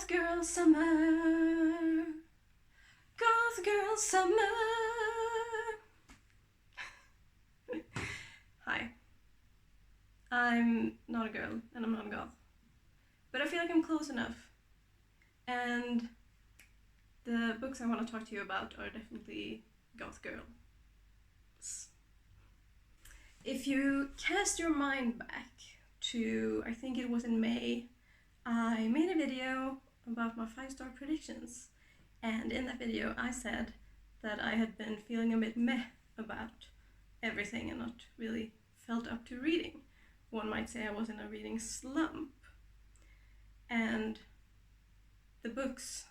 Goth Girl Summer, Goth Girl Summer. Hi, I'm not a girl and I'm not a goth, but I feel like I'm close enough. And the books I want to talk to you about are definitely goth girls. If you cast your mind back to, I think it was in May, I made a video about my 5-star predictions, and in that video I said that I had been feeling a bit meh about everything and not really felt up to reading. One might say I was in a reading slump. And the books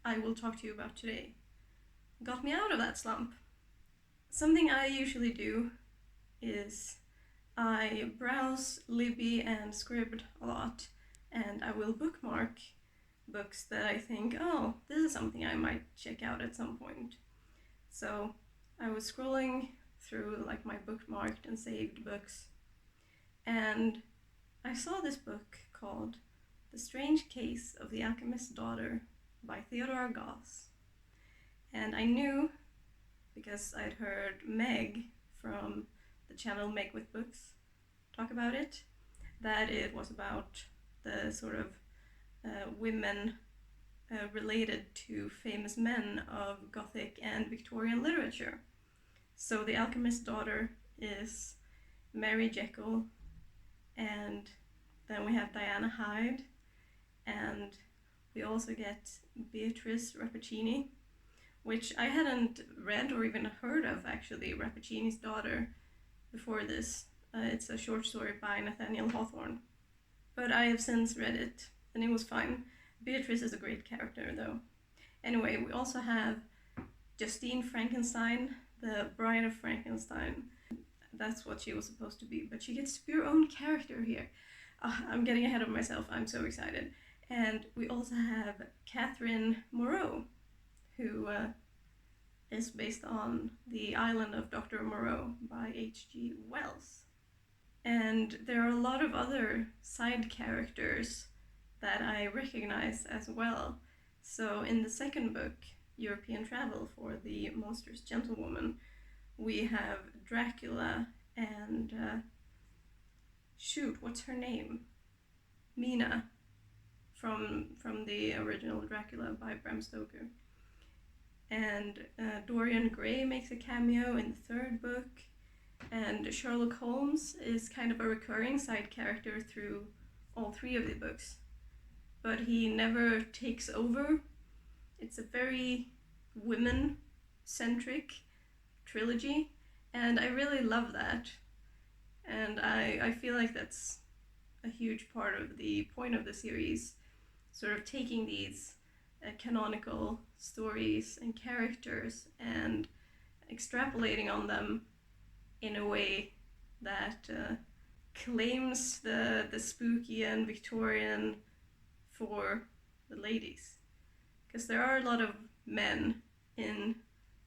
I will talk to you about today got me out of that slump. Something I usually do is I browse Libby and Scribd a lot, and I will bookmark books that I think, oh, this is something I might check out at some point. So I was scrolling through like my bookmarked and saved books, and I saw this book called The Strange Case of the Alchemist's Daughter by Theodora Goss. And I knew, because I'd heard Meg from the channel Meg with Books talk about it, that it was about the sort of women related to famous men of Gothic and Victorian literature. So the Alchemist's Daughter is Mary Jekyll, and then we have Diana Hyde, and we also get Beatrice Rappaccini, which I hadn't read or even heard of actually, Rappaccini's Daughter, before this. It's a short story by Nathaniel Hawthorne. But I have since read it, and it was fine. Beatrice is a great character, though. Anyway, we also have Justine Frankenstein, the Bride of Frankenstein. That's what she was supposed to be, but she gets to be her own character here. I'm getting ahead of myself, I'm so excited. And we also have Catherine Moreau, who is based on The Island of Dr. Moreau by H.G. Wells. And there are a lot of other side characters that I recognize as well. So in the second book, European Travel for the Monstrous Gentlewoman, we have Dracula and what's her name? Mina from the original Dracula by Bram Stoker. And Dorian Gray makes a cameo in the third book, and Sherlock Holmes is kind of a recurring side character through all 3 of the books, but he never takes over. It's a very women-centric trilogy, and I really love that. And I feel like that's a huge part of the point of the series, sort of taking these canonical stories and characters and extrapolating on them in a way that claims the spooky and Victorian for the ladies. Because there are a lot of men in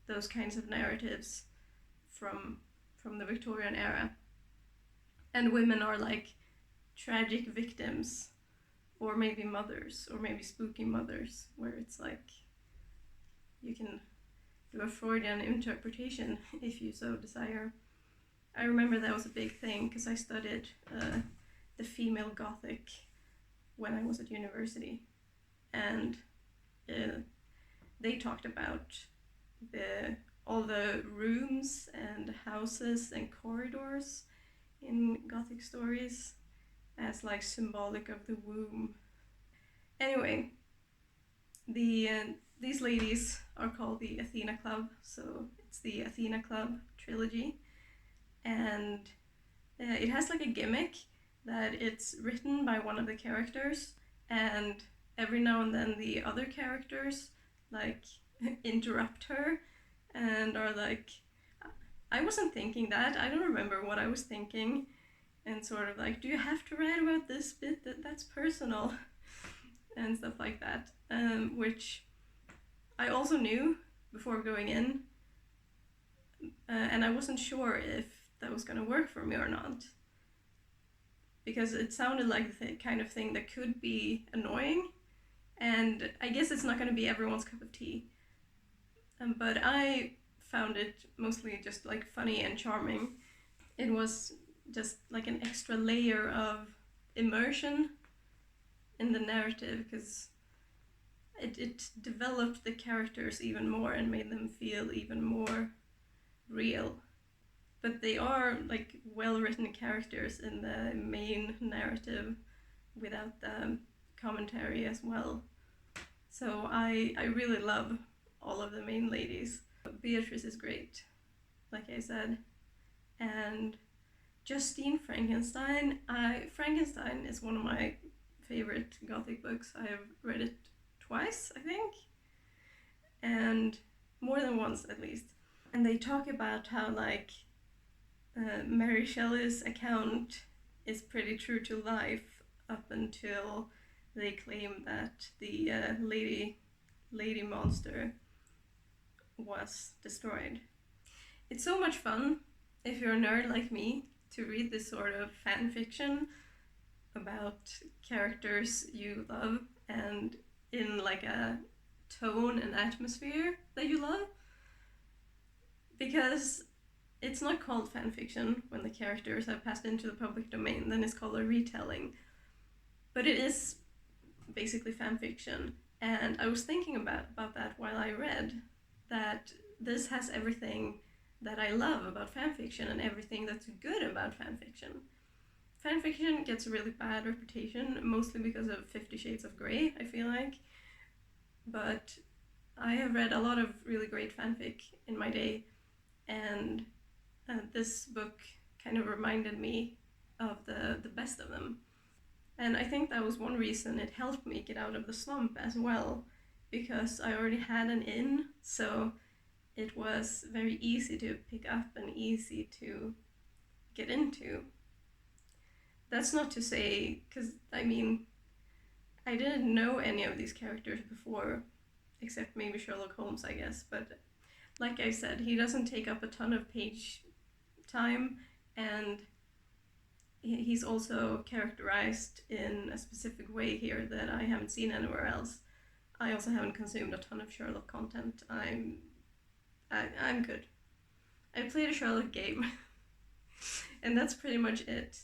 those kinds of narratives from the Victorian era. And women are like tragic victims, or maybe mothers, or maybe spooky mothers, where it's like you can do a Freudian interpretation if you so desire. I remember that was a big thing because I studied the female Gothic when I was at university, and they talked about all the rooms and houses and corridors in Gothic stories as like symbolic of the womb. Anyway, these ladies are called the Athena Club, so it's the Athena Club trilogy, and it has like a gimmick that it's written by one of the characters, and every now and then the other characters like interrupt her and are like, I wasn't thinking that, I don't remember what I was thinking, and sort of like, do you have to write about this bit? That's personal, and stuff like that, which I also knew before going in, and I wasn't sure if that was going to work for me or not, because it sounded like the kind of thing that could be annoying, And I guess it's not going to be everyone's cup of tea. But I found it mostly just like funny and charming. It was just like an extra layer of immersion in the narrative because it developed the characters even more and made them feel even more real. But they are like well-written characters in the main narrative without the commentary as well. So I really love all of the main ladies. Beatrice is great, like I said. And Justine Frankenstein. Frankenstein is one of my favorite Gothic books. I have read it twice, I think. And more than once at least. And they talk about how like Mary Shelley's account is pretty true to life up until they claim that the lady monster was destroyed. It's so much fun if you're a nerd like me to read this sort of fan fiction about characters you love and in like a tone and atmosphere that you love, because it's not called fan fiction when the characters have passed into the public domain, then it's called a retelling. But it is basically fan fiction. And I was thinking about that while I read, that this has everything that I love about fan fiction and everything that's good about fan fiction. Fan fiction gets a really bad reputation, mostly because of 50 Shades of Grey, I feel like. But I have read a lot of really great fanfic in my day, and this book kind of reminded me of the best of them. And I think that was one reason it helped me get out of the slump as well, because I already had an in, so it was very easy to pick up and easy to get into. That's not to say, because I mean, I didn't know any of these characters before, except maybe Sherlock Holmes, I guess, but like I said, he doesn't take up a ton of page time, and he's also characterized in a specific way here that I haven't seen anywhere else. I also haven't consumed a ton of Sherlock content. I'm good. I played a Sherlock game, and that's pretty much it.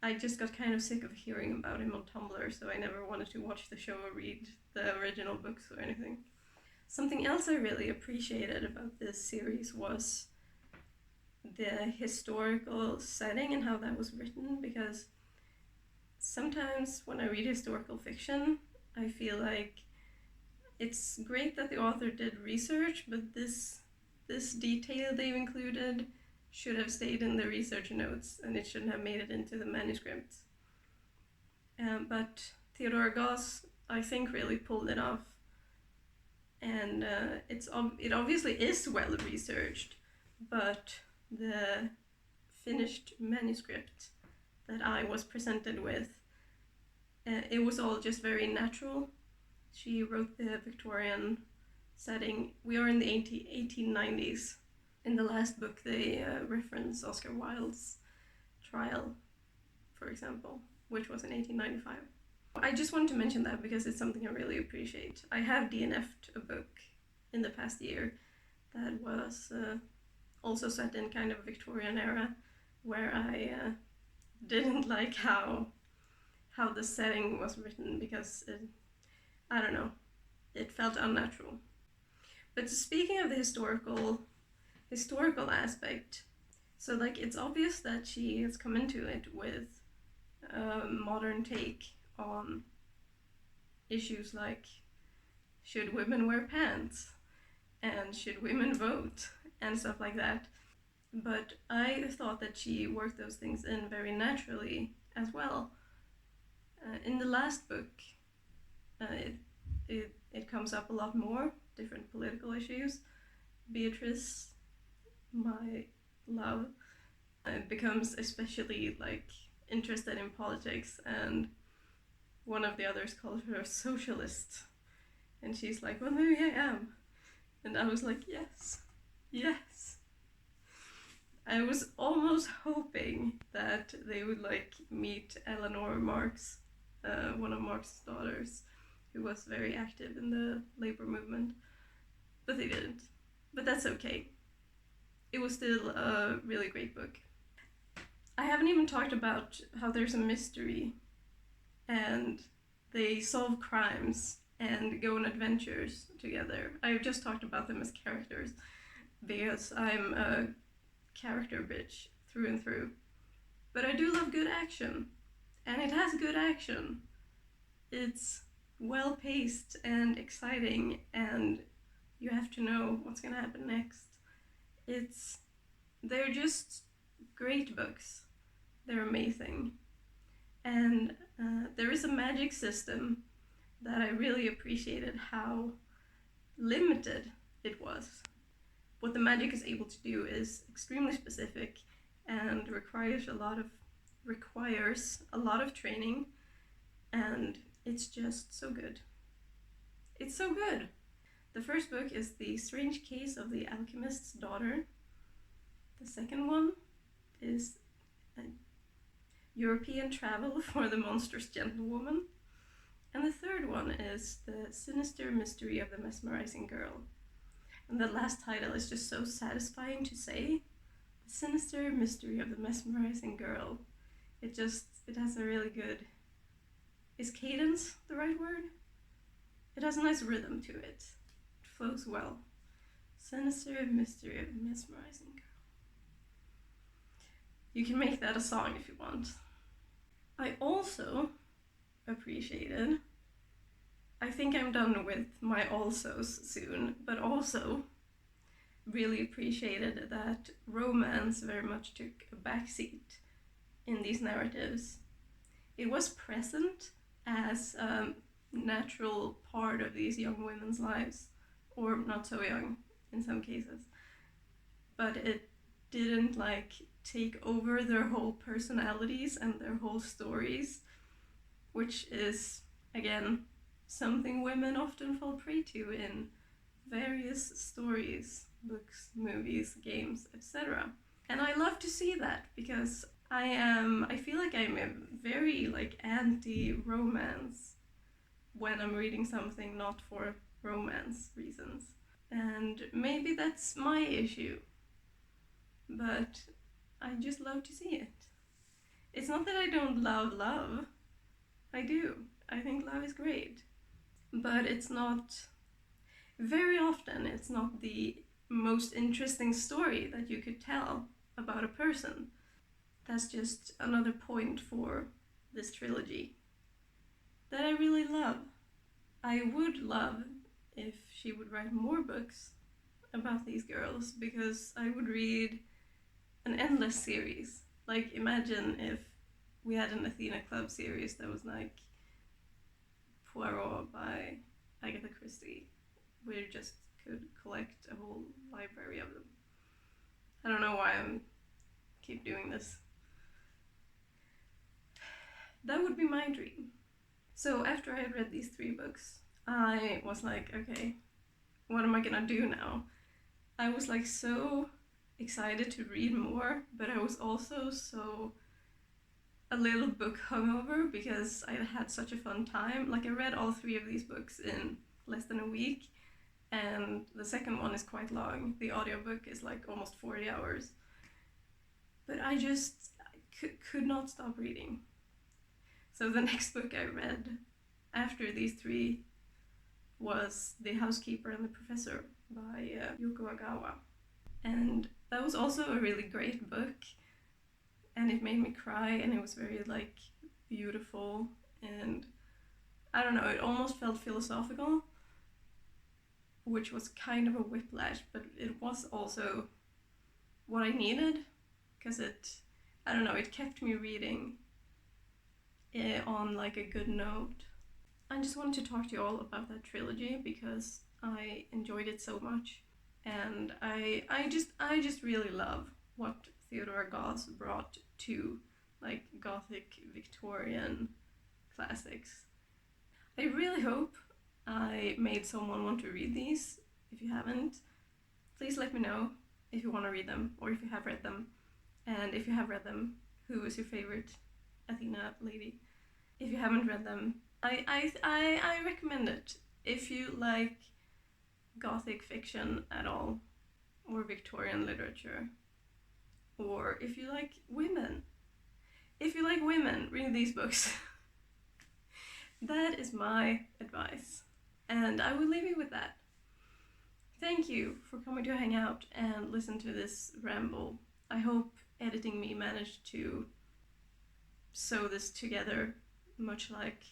I just got kind of sick of hearing about him on Tumblr, so I never wanted to watch the show or read the original books or anything. Something else I really appreciated about this series was the historical setting and how that was written, because sometimes when I read historical fiction, I feel like it's great that the author did research, but this detail they've included should have stayed in the research notes and it shouldn't have made it into the manuscript. But Theodore Goss, I think, really pulled it off. And it obviously is well researched, but the finished manuscript that I was presented with, it was all just very natural. She wrote the Victorian setting. We are in the 1890s. In the last book, they reference Oscar Wilde's trial, for example, which was in 1895. I just wanted to mention that because it's something I really appreciate. I have DNF'd a book in the past year that was also set in kind of Victorian era, where I didn't like how the setting was written, because I don't know, it felt unnatural. But speaking of the historical aspect, so like it's obvious that she has come into it with a modern take on issues like, should women wear pants and should women vote and stuff like that. But I thought that she worked those things in very naturally as well. In the last book, it comes up a lot more, different political issues. Beatrice, my love, becomes especially like interested in politics, and one of the others calls her a socialist, and she's like, well, maybe I am. And I was like, yes. I was almost hoping that they would like meet Eleanor Marx, one of Marx's daughters, who was very active in the labor movement, but they didn't. But that's okay. It was still a really great book. I haven't even talked about how there's a mystery and they solve crimes and go on adventures together. I've just talked about them as characters because I'm a character bitch through and through. But I do love good action, and it has good action. It's well paced and exciting, and you have to know what's gonna happen next. They're just great books. They're amazing. And there is a magic system that I really appreciated how limited it was. What the magic is able to do is extremely specific and requires a lot of training, and it's just so good. It's so good. The first book is The Strange Case of the Alchemist's Daughter. The second one is European Travel for the Monstrous Gentlewoman. And the third one is The Sinister Mystery of the Mesmerizing Girl. And the last title is just so satisfying to say. The Sinister Mystery of the Mesmerizing Girl. It has a really good... Is cadence the right word? It has a nice rhythm to it. It flows well. Sinister Mystery of the Mesmerizing Girl. You can make that a song if you want. I also appreciated, I think I'm done with my alsos soon, but also really appreciated that romance very much took a backseat in these narratives. It was present as a natural part of these young women's lives, or not so young in some cases, but it didn't take over their whole personalities and their whole stories, which is, again, something women often fall prey to in various stories, books, movies, games, etc. And I love to see that because I feel like I'm a very anti-romance when I'm reading something not for romance reasons. And maybe that's my issue, but I just love to see it. It's not that I don't love love. I do. I think love is great. But it's not... Very often, it's not the most interesting story that you could tell about a person. That's just another point for this trilogy that I really love. I would love if she would write more books about these girls, because I would read an endless series. Imagine if we had an Athena Club series that was like Poirot by Agatha Christie. We just could collect a whole library of them. I don't know why I keep doing this. That would be my dream. So after I had read these 3 books, I was like, okay, what am I gonna do now? I was so excited to read more, but I was also so a little book hungover because I had such a fun time. I read all 3 of these books in less than a week, and the second one is quite long. The audiobook is almost 40 hours. But I just could not stop reading. So the next book I read after these 3 was The Housekeeper and the Professor by Yuko Agawa. And that was also a really great book, and it made me cry, and it was very beautiful, and I don't know, it almost felt philosophical, which was kind of a whiplash, but it was also what I needed, because it kept me reading on a good note. I just wanted to talk to you all about that trilogy because I enjoyed it so much, and I just really love what Theodora Goss brought to Gothic Victorian classics. I really hope I made someone want to read these. If you haven't, please let me know if you want to read them or if you have read them. And if you have read them, who is your favorite Athena lady? If you haven't read them, I recommend it if you like gothic fiction at all, or Victorian literature, or if you like women. If you like women, read these books. That is my advice. And I will leave you with that. Thank you for coming to hang out and listen to this ramble. I hope editing me managed to sew this together, much like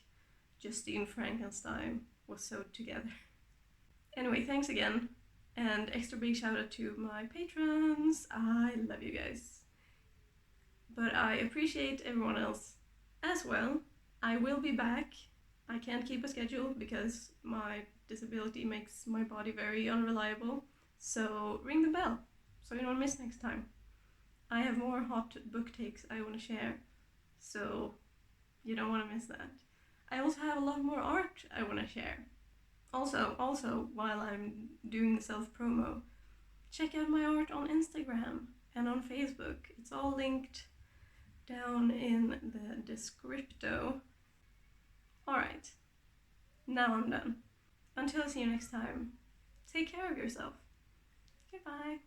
Justine Frankenstein was sewed together. Anyway, thanks again, and extra big shout out to my patrons. I love you guys. But I appreciate everyone else as well. I will be back. I can't keep a schedule because my disability makes my body very unreliable. So ring the bell so you don't miss next time. I have more hot book takes I want to share, so you don't want to miss that. I also have a lot more art I want to share. Also, while I'm doing the self-promo, check out my art on Instagram and on Facebook. It's all linked down in the descripto. Alright, now I'm done. Until I see you next time, take care of yourself. Goodbye.